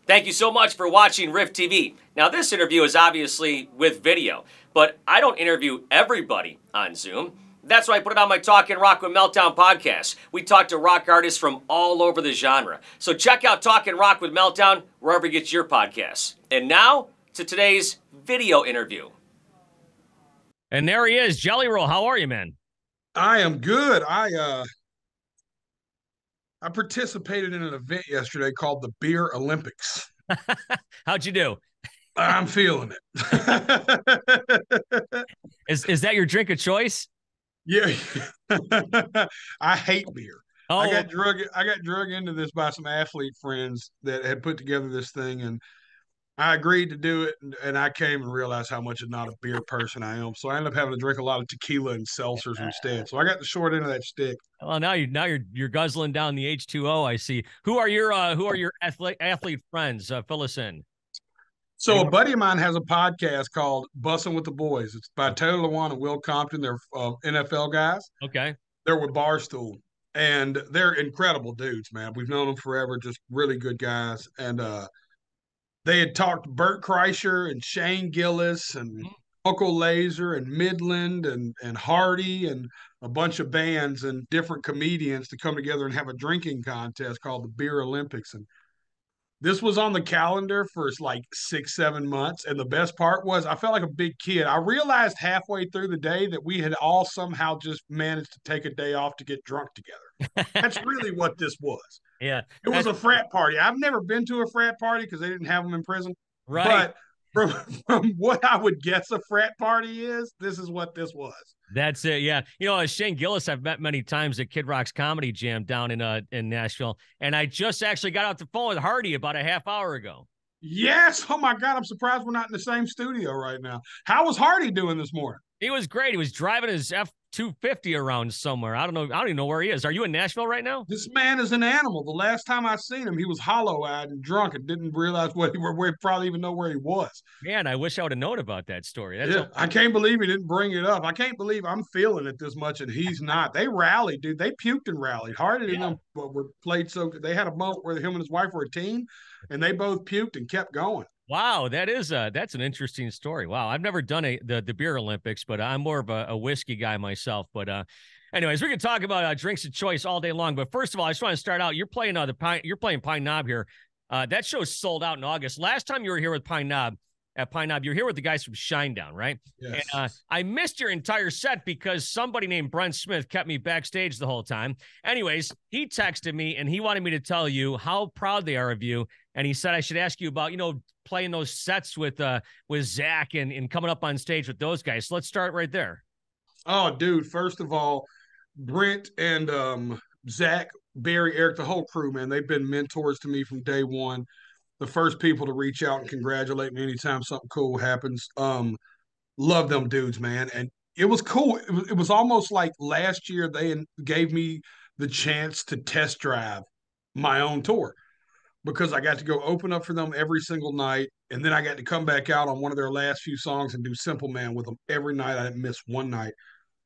Thank you so much for watching Riff TV. Now, this interview is obviously with video, but I don't interview everybody on Zoom. That's why I put it on my Talkin' Rock with Meltdown podcast. We talk to rock artists from all over the genre. So check out Talkin' Rock with Meltdown wherever you get your podcasts. And now to today's video interview. And there he is, Jelly Roll. How are you, man? I am good. I participated in an event yesterday called the Beer Olympics. How'd you do? I'm feeling it. Is that your drink of choice? Yeah. I hate beer. Oh. I got drug into this by some athlete friends that had put together this thing, and I agreed to do it, and I came and realized how much of not a beer person I am. So I ended up having to drink a lot of tequila and seltzers instead. So I got the short end of that stick. Well, now you're guzzling down the H2O. I see. Who are your athlete friends? Fill us in. So a buddy of mine has a podcast called Bussin' with the Boys. It's by Taylor Lewan and Will Compton. They're NFL guys. Okay. They're with Barstool, and they're incredible dudes, man. We've known them forever, just really good guys. And they had talked to Bert Kreischer and Shane Gillis and Uncle Laser and Midland and Hardy and a bunch of bands and different comedians to come together and have a drinking contest called the Beer Olympics. And this was on the calendar for like 6-7 months. And the best part was I felt like a big kid. I realized halfway through the day that we had all somehow just managed to take a day off to get drunk together. That's really what this was. Yeah. It was a frat party. I've never been to a frat party because they didn't have them in prison. Right. But from what I would guess a frat party is, this is what this was. That's it. Yeah. Shane Gillis, I've met many times at Kid Rock's Comedy Jam down in Nashville. And I just actually got off the phone with Hardy about a half hour ago. Yes. Oh my God. I'm surprised we're not in the same studio right now. How was Hardy doing this morning? He was great. He was driving his F-250 around somewhere. I don't know. I don't even know where he is. Are you in Nashville right now? This man is an animal. The last time I seen him, he was hollow-eyed and drunk and didn't realize where he probably even know where he was. Man, I wish I would have known about that story. I can't believe he didn't bring it up. I can't believe I'm feeling it this much and he's not. They rallied, dude. They puked and rallied. Hardy and them were played so good. They had a moment where him and his wife were a team, and they both puked and kept going. Wow, that's an interesting story. Wow, I've never done the Beer Olympics, but I'm more of a whiskey guy myself. But anyways, we can talk about drinks of choice all day long. But first of all, I just want to start out. You're playing Pine Knob here. That show's sold out in August. Last time you were here with Pine Knob, you were here with the guys from Shinedown, right? Yes. And I missed your entire set because somebody named Brent Smith kept me backstage the whole time. Anyways, he texted me and he wanted me to tell you how proud they are of you. And he said I should ask you about, playing those sets with Zach and coming up on stage with those guys. So let's start right there. Oh, dude, first of all, Brent and Zach, Barry, Eric, the whole crew, man, they've been mentors to me from day one. The first people to reach out and congratulate me anytime something cool happens. Love them dudes, man. And it was cool. It was almost like last year they gave me the chance to test drive my own tour because I got to go open up for them every single night. And then I got to come back out on one of their last few songs and do Simple Man with them every night. I didn't miss one night.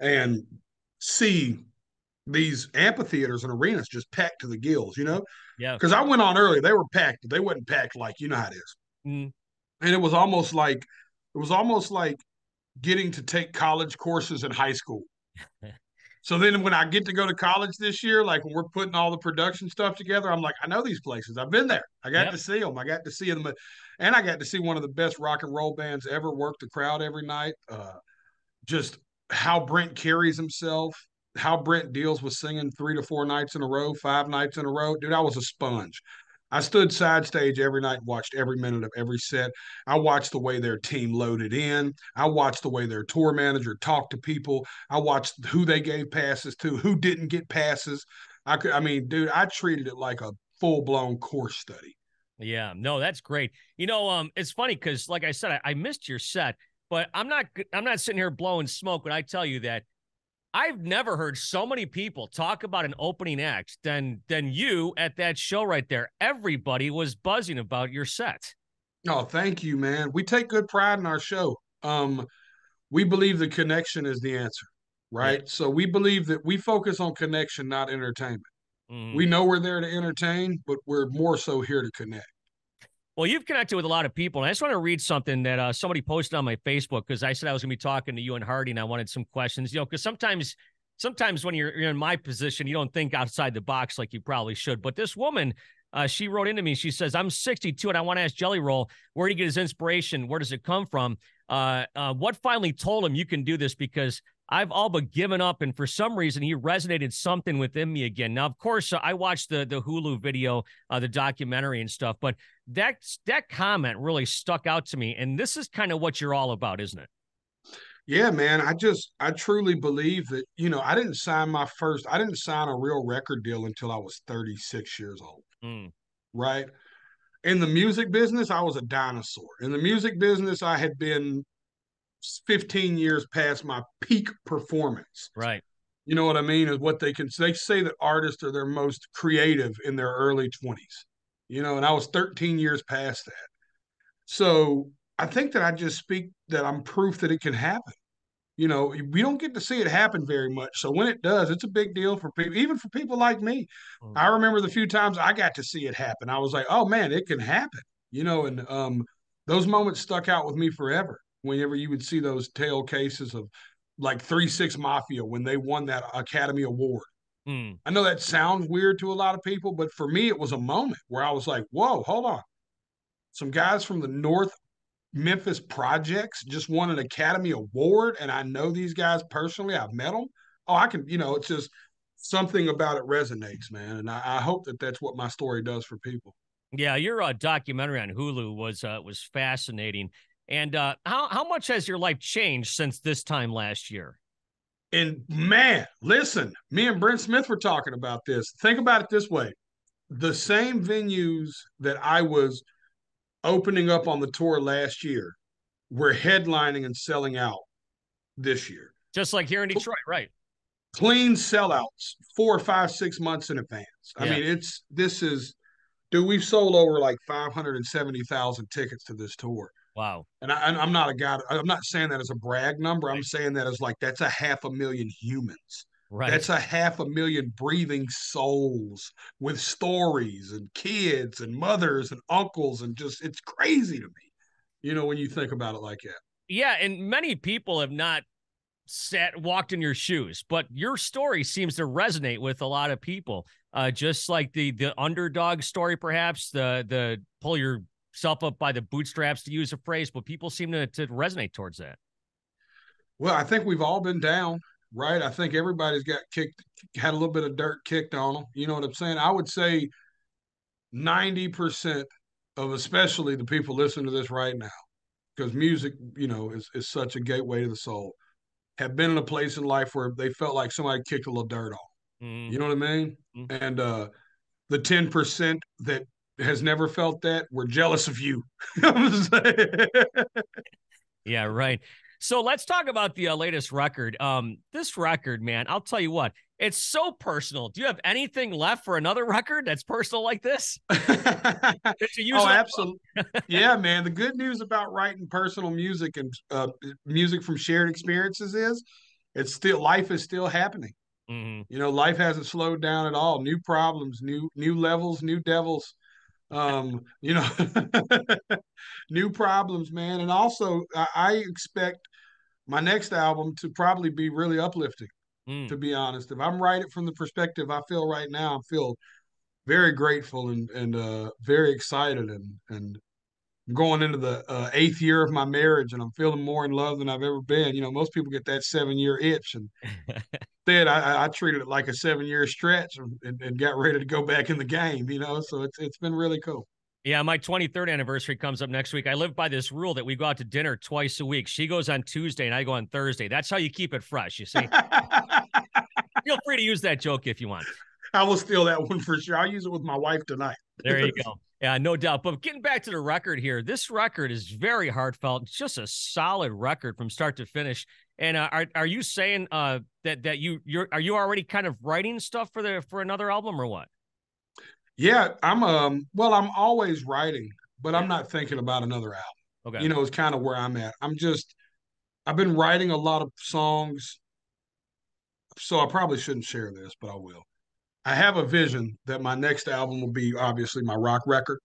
And see these amphitheaters and arenas just packed to the gills, Yeah. Because I went on early. They were packed. They wasn't packed like how it is. Mm. And it was almost like getting to take college courses in high school. So then when I get to go to college this year, like when we're putting all the production stuff together, I'm like, I know these places. I've been there. I got to see them. I got to see them. And I got to see one of the best rock and roll bands ever work the crowd every night. Just how Brent carries himself, how Brent deals with singing 3 to 4 nights in a row, 5 nights in a row. Dude, I was a sponge. I stood side stage every night and watched every minute of every set. I watched the way their team loaded in. I watched the way their tour manager talked to people. I watched who they gave passes to, who didn't get passes. Dude, I treated it like a full-blown course study. Yeah, no, that's great. It's funny because, like I said, I missed your set, but I'm not sitting here blowing smoke when I tell you that I've never heard so many people talk about an opening act than you at that show right there. Everybody was buzzing about your set. Oh, thank you, man. We take good pride in our show. We believe the connection is the answer, right? Yeah. So we believe that we focus on connection, not entertainment. We know we're there to entertain, but we're more so here to connect. Well, you've connected with a lot of people, and I just want to read something that somebody posted on my Facebook because I said I was going to be talking to you and Hardy, and I wanted some questions. Because sometimes when you're in my position, you don't think outside the box like you probably should. But this woman, she wrote into me. She says, "I'm 62, and I want to ask Jelly Roll, where did he get his inspiration? Where does it come from? What finally told him you can do this? Because I've all but given up, and for some reason, he resonated something within me again." Now, of course, I watched the Hulu video, the documentary and stuff, but that comment really stuck out to me, and this is kind of what you're all about, isn't it? Yeah, man. I truly believe that, I didn't sign a real record deal until I was 36 years old. Mm. Right. In the music business, I was a dinosaur. In the music business, I had been 15 years past my peak performance. Right. You know what I mean? Is what they say that artists are their most creative in their early 20s. And I was 13 years past that. So I think that I just speak that I'm proof that it can happen. We don't get to see it happen very much. So when it does, it's a big deal for people, even for people like me. Mm. I remember the few times I got to see it happen. I was like, oh man, it can happen. And those moments stuck out with me forever. Whenever you would see those tail cases of like 3 6 Mafia when they won that Academy Award. Mm. I know that sounds weird to a lot of people, but for me, it was a moment where I was like, whoa, hold on. Some guys from the North Memphis Projects just won an Academy Award, and I know these guys personally. I've met them. Oh, I can, it's just something about it resonates, man. And I hope that that's what my story does for people. Yeah, your documentary on Hulu was fascinating. And how much has your life changed since this time last year? And man, listen, me and Brent Smith were talking about this. Think about it this way: the same venues that I was opening up on the tour last year were headlining and selling out this year. Just like here in Detroit, right? Clean sellouts 4 5 6 months in advance. I Yeah. mean, dude, we've sold over like 570,000 tickets to this tour. Wow. And I'm not a guy, I'm not saying that as a brag number. I'm saying that as like, that's 500,000 humans. Right. That's 500,000 breathing souls with stories and kids and mothers and uncles. And just, it's crazy to me, when you think about it like that. Yeah. And many people have not walked in your shoes, but your story seems to resonate with a lot of people. Just like the underdog story, perhaps the pull yourself up by the bootstraps, to use a phrase, but people seem to resonate towards that. Well, I think we've all been down, right? I think everybody's had a little bit of dirt kicked on them. You know what I'm saying? I would say 90% of especially the people listening to this right now, because music, is such a gateway to the soul, have been in a place in life where they felt like somebody kicked a little dirt off. Mm-hmm. You know what I mean? Mm-hmm. And the 10% that has never felt that, we're jealous of you. Yeah, right. So let's talk about the latest record. This record, man, I'll tell you what, it's so personal. Do you have anything left for another record that's personal like this? Oh, absolutely. Yeah, man. The good news about writing personal music and music from shared experiences is life is still happening. Mm-hmm. Life hasn't slowed down at all. New problems, new levels, new devils. New problems, man. And also, I expect my next album to probably be really uplifting. Mm. To be honest, if I'm writing from the perspective I feel right now, I feel very grateful and very excited and going into the 8th year of my marriage, and I'm feeling more in love than I've ever been. Most people get that 7-year itch, and instead I treated it like a 7-year stretch and got ready to go back in the game. So it's been really cool. Yeah, my 23rd anniversary comes up next week. I live by this rule that we go out to dinner twice a week. She goes on Tuesday and I go on Thursday. That's how you keep it fresh, you see. Feel free to use that joke if you want. I will steal that one for sure. I'll use it with my wife tonight. There you go. Yeah, no doubt. But getting back to the record here, this record is very heartfelt. It's just a solid record from start to finish. And are you saying that are you already kind of writing stuff for another album or what? Yeah, I'm always writing, but I'm not thinking about another album. Okay. It's kind of where I'm at. I've been writing a lot of songs, so I probably shouldn't share this, but I will. I have a vision that my next album will be obviously my rock record.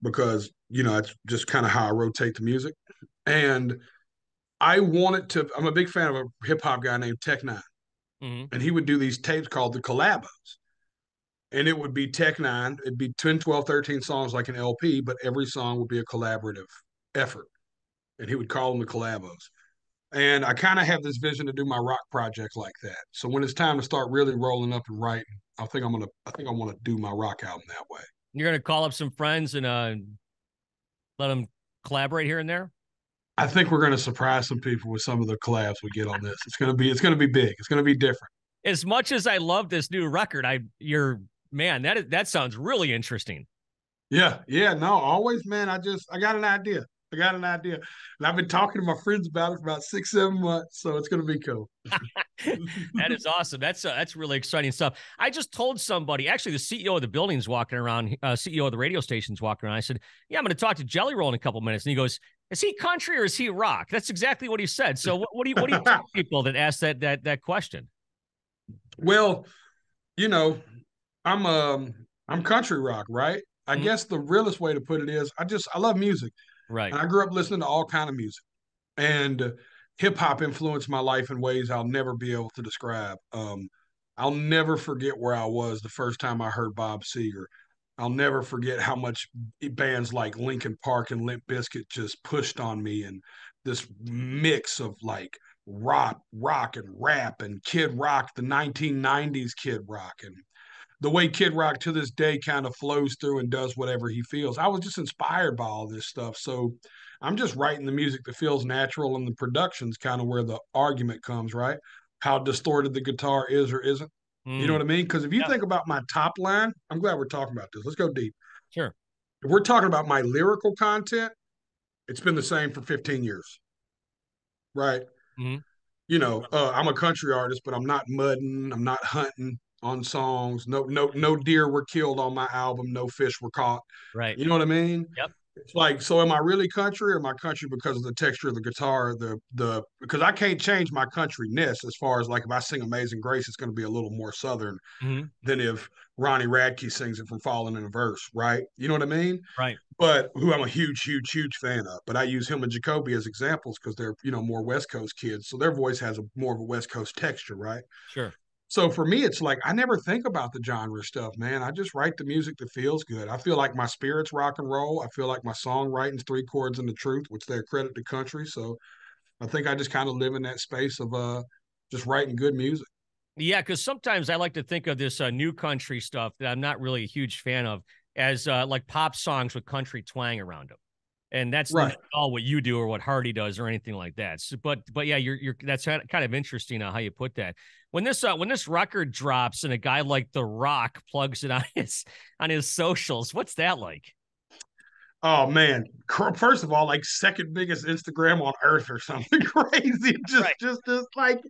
because it's just kind of how I rotate the music. And I wanted to. I'm a big fan of a hip hop guy named Tech Nine, Hmm. and he would do these tapes called the collabos, and it would be Tech Nine. It'd be 10, 12, 13 songs like an LP, but every song would be a collaborative effort, and he would call them the collabos. And I kind of have this vision to do my rock project like that. So when it's time to start really rolling up and writing, I think I want to do my rock album that way. You're gonna call up some friends and let them collaborate here and there. I think we're going to surprise some people with some of the collabs we get on this. It's going to be big. It's going to be different. As much as I love this new record, you're man, that sounds really interesting. Yeah, yeah, no, always, man. I got an idea. I got an idea, and I've been talking to my friends about it for about 6, 7 months. So it's going to be cool. That is awesome. That's really exciting stuff. I just told somebody, actually, the CEO of the building's walking around, CEO of the radio station's walking around. I said, "Yeah, I'm going to talk to Jelly Roll in a couple minutes." And he goes, "Is he country or is he rock?" That's exactly what he said. So what do you tell people that ask that question? Well, you know, I'm country rock, right? I Mhm. guess the realest way to put it is I love music, Right. and I grew up listening to all kind of music, and hip hop influenced my life in ways I'll never be able to describe. I'll never forget where I was the first time I heard Bob Seger. I'll never forget how much bands like Linkin Park and Limp Bizkit just pushed on me, and this mix of like rock and rap and Kid Rock, the 1990s Kid Rock, and the way Kid Rock to this day kind of flows through and does whatever he feels. I was just inspired by all this stuff. So I'm just writing the music that feels natural, and the production's kind of where the argument comes, right? How distorted the guitar is or isn't. You know Mm. what I mean? Because if you Yeah. think about my top line, I'm glad we're talking about this. Let's go deep. Sure. If we're talking about my lyrical content, it's been the same for 15 years, right? Hmm. I'm a country artist, but I'm not mudding, I'm not hunting on songs. No deer were killed on my album. No fish were caught. Right. You know what I mean? Yep. It's like, so am I really country, or am I country because of the texture of the guitar? The because I can't change my countryness as far as like if I sing Amazing Grace, it's going to be a little more southern Hmm. than if Ronnie Radke sings it from Falling in a Verse, right? You know what I mean? Right. But who I'm a huge fan of. But I use him and Jacoby as examples because they're more West Coast kids, so their voice has a more of a West Coast texture, right? Sure. So for me, it's like I never think about the genre stuff, man. I just write the music that feels good. I feel like my spirit's rock and roll. I feel like my songwriting's three chords and the truth, which they're credit to country. So I think I just kind of live in that space of just writing good music. Yeah, because sometimes I like to think of this new country stuff that I'm not really a huge fan of as like pop songs with country twang around them. And that's not Right. at all what you do or what Hardy does or anything like that. So, but yeah, you're that's kind of interesting how you put that. When this record drops and a guy like The Rock plugs it on his socials, what's that like? Oh man! First of all, like second biggest Instagram on earth or something crazy. Right. Just like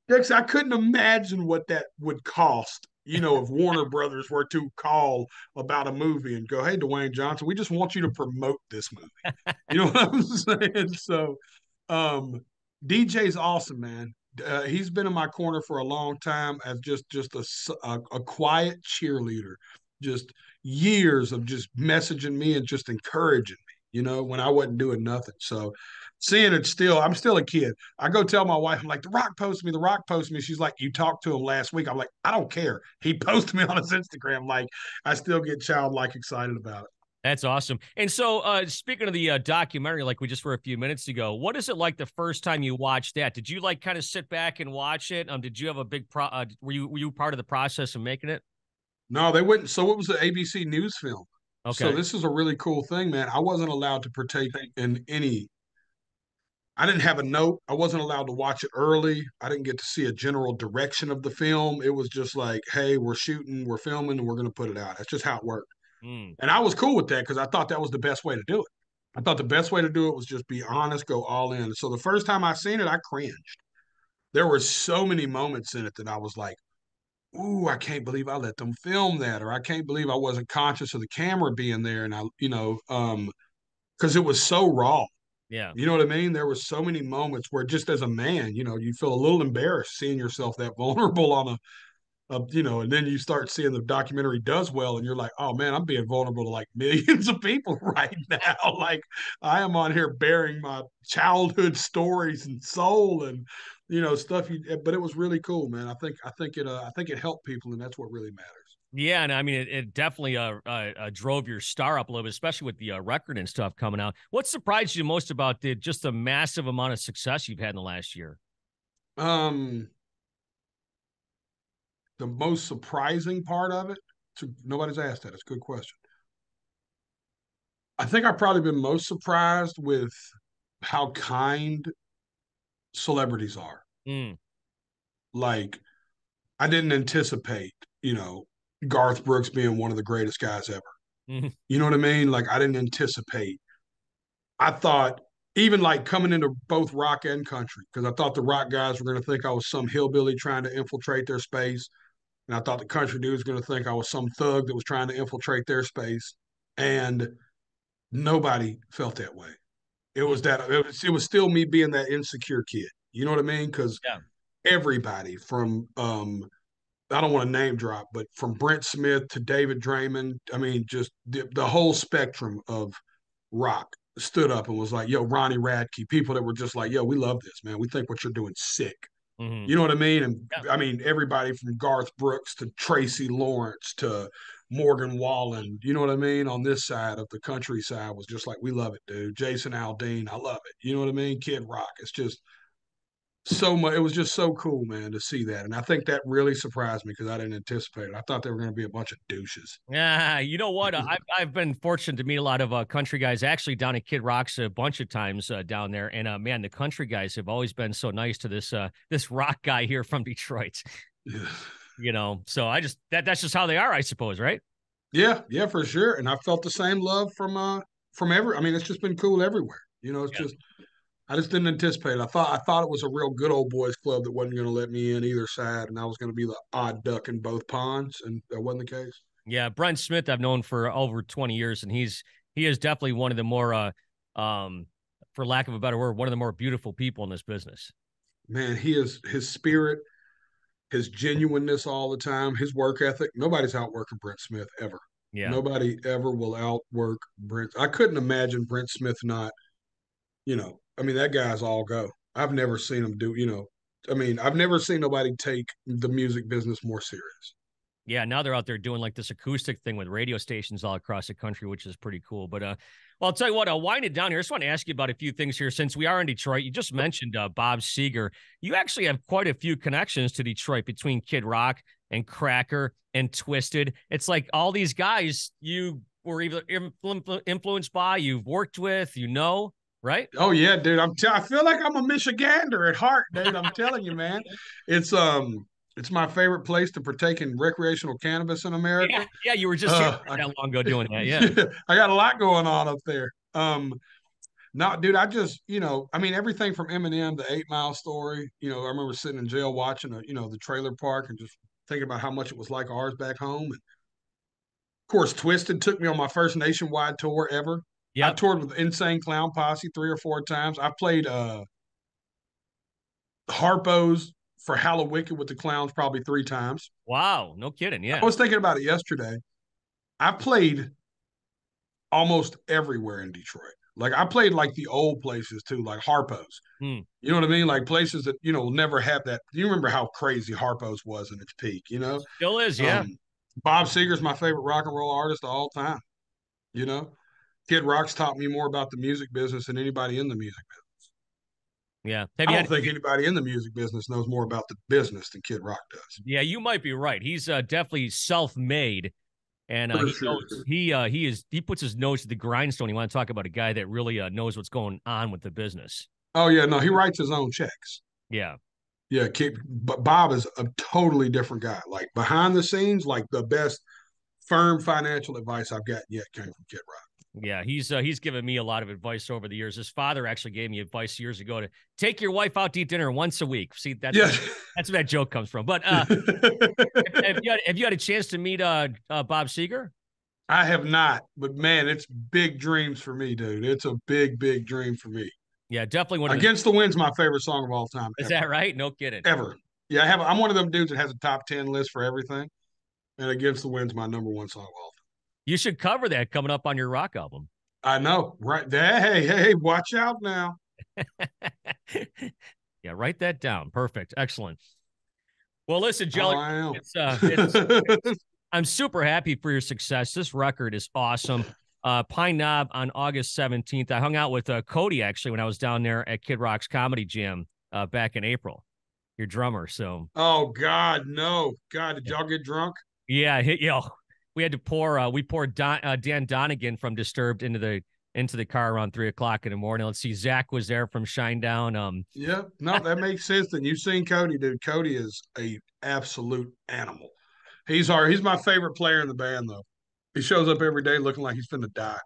Dex, I couldn't imagine what that would cost. If Warner Brothers were to call about a movie and go, "Hey, Dwayne Johnson, we just want you to promote this movie." You know what I'm saying? So, um, DJ's awesome, man. He's been in my corner for a long time as just a quiet cheerleader, just years of just messaging me and just encouraging me. When I wasn't doing nothing. So, seeing it still, I'm still a kid. I go tell my wife, I'm like, The Rock posted me. The Rock posted me. She's like, you talked to him last week. I'm like, I don't care. He posted me on his Instagram. Like, I still get childlike excited about it. That's awesome. And so, speaking of the documentary, like we just were a few minutes ago, what is it like the first time you watched that? Did you like kind of sit back and watch it? Did you have a big were you part of the process of making it? No, they wouldn't. So it was an ABC News film. So Okay. this is a really cool thing, man. I wasn't allowed to partake in any. I didn't have a note. I wasn't allowed to watch it early. I didn't get to see a general direction of the film. It was just like, hey, we're shooting, we're filming, and we're going to put it out. That's just how it worked. Mm. And I was cool with that because I thought that was the best way to do it. I thought the best way to do it was just be honest, go all in. So the first time I seen it, I cringed. There were so many moments in it that I was like, ooh, I can't believe I let them film that, or I can't believe I wasn't conscious of the camera being there. And because it was so raw. Yeah. You know what I mean? There were so many moments where just as a man, you feel a little embarrassed seeing yourself that vulnerable and then you start seeing the documentary does well, and you're like, oh man, I'm being vulnerable to like millions of people right now. Like I am on here bearing my childhood stories and soul and stuff. But it was really cool, man. I think it helped people, and that's what really matters. Yeah, and I mean, it definitely drove your star up a little bit, especially with the record and stuff coming out. What surprised you most about just the massive amount of success you've had in the last year? The most surprising part of it, nobody's asked that. It's a good question. I think I've probably been most surprised with how kind celebrities are. Mm. Like, I didn't anticipate, Garth Brooks being one of the greatest guys ever. Mm-hmm. You know what I mean? Like, I didn't anticipate. I thought, even like coming into both rock and country, because I thought the rock guys were going to think I was some hillbilly trying to infiltrate their space. And I thought the country dude was going to think I was some thug that was trying to infiltrate their space. And nobody felt that way. It was still me being that insecure kid. You know what I mean? Because everybody from I don't want to name drop, but from Brent Smith to David Draymond, I mean, just the whole spectrum of rock stood up and was like, yo, Ronnie Radke, people that were just like, yo, we love this, man. We think what you're doing sick. Mm-hmm. You know what I mean? And I mean, everybody from Garth Brooks to Tracy Lawrence to Morgan Wallen, you know what I mean? On this side of the countryside was just like, we love it, dude. Jason Aldean, I love it. You know what I mean? Kid Rock. It's just so much. It was just so cool, man, to see that. And I think that really surprised me because I didn't anticipate it. I thought they were going to be a bunch of douches. Yeah, you know what? I've been fortunate to meet a lot of country guys actually down at Kid Rock's a bunch of times down there, and man, the country guys have always been so nice to this rock guy here from Detroit. Yeah. So that's just how they are, I suppose, right? Yeah, for sure. And I felt the same love from every. I mean, it's just been cool everywhere. It's just I just didn't anticipate it. I thought it was a real good old boys club that wasn't going to let me in either side, and I was going to be the odd duck in both ponds, and that wasn't the case. Yeah, Brent Smith I've known for over 20 years, and he is definitely one of the more, for lack of a better word, one of the more beautiful people in this business. Man, his spirit, his genuineness all the time, his work ethic. Nobody's outworking Brent Smith ever. Yeah. Nobody ever will outwork Brent. I couldn't imagine Brent Smith not. I mean, that guy's all go. I've never seen him do. I've never seen nobody take the music business more serious. Yeah, now they're out there doing like this acoustic thing with radio stations all across the country, which is pretty cool. But well, I'll tell you what, I'll wind it down here. I just want to ask you about a few things here. Since we are in Detroit, you just mentioned Bob Seger. You actually have quite a few connections to Detroit between Kid Rock and Cracker and Twisted. It's like all these guys you were either influenced by, you've worked with, right? Oh yeah, dude. I feel like I'm a Michigander at heart, dude. I'm telling you, man. It's my favorite place to partake in recreational cannabis in America. Yeah, you were just here not long ago doing that. Yeah. I got a lot going on up there. No, dude, I just, everything from Eminem to 8 Mile Story. I remember sitting in jail watching, the trailer park and just thinking about how much it was like ours back home. And of course, Twisted took me on my first nationwide tour ever. Yeah, I toured with Insane Clown Posse 3 or 4 times. I played Harpo's for Hallowicked with the Clowns probably 3 times. Wow, no kidding. Yeah, I was thinking about it yesterday. I played almost everywhere in Detroit. Like I played like the old places too, like Harpo's. You know what I mean? Like places that will never have that. You remember how crazy Harpo's was in its peak? Still is. Yeah. Bob Seger's my favorite rock and roll artist of all time. Kid Rock's taught me more about the music business than anybody in the music business. Yeah. I don't think anybody in the music business knows more about the business than Kid Rock does. Yeah, you might be right. He's definitely self-made, and he puts his nose to the grindstone. You want to talk about a guy that really knows what's going on with the business. Oh yeah, no, he writes his own checks. Yeah. Yeah, but Bob is a totally different guy. Like behind the scenes, like the best firm financial advice I've gotten yet came from Kid Rock. Yeah, he's given me a lot of advice over the years. His father actually gave me advice years ago to take your wife out to eat dinner once a week. See, that's where that joke comes from. But have you had a chance to meet Bob Seger? I have not, but man, it's big dreams for me, dude. It's a big, big dream for me. Yeah, definitely one. Against the Wind's my favorite song of all time. Is that right? No kidding. Ever. Yeah, I'm one of them dudes that has a top 10 list for everything, and Against the Wind's my number one song of all You should cover that coming up on your rock album. time. I know, right there. Hey, watch out now. Yeah, write that down. Perfect. Excellent. Well, listen, Jelly, Oh, I am. I'm super happy for your success. This record is awesome. Pine Knob on August 17th. I hung out with Cody actually when I was down there at Kid Rock's Comedy Jam back in April. Your drummer. So. Oh God, no. God, did y'all get drunk? Yeah, we had to pour. We poured Dan Donegan from Disturbed into the car around 3:00 in the morning. Let's see, Zach was there from Shinedown. Yeah, no, that makes sense. Then you've seen Cody, dude. Cody is a absolute animal. He's my favorite player in the band, though. He shows up every day looking like he's finna die.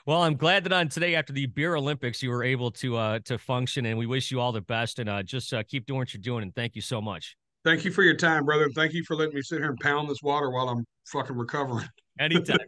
Well, I'm glad that on today after the Beer Olympics you were able to function, and we wish you all the best. And just keep doing what you're doing. And thank you so much. Thank you for your time, brother. And thank you for letting me sit here and pound this water while I'm fucking recovering. Anytime.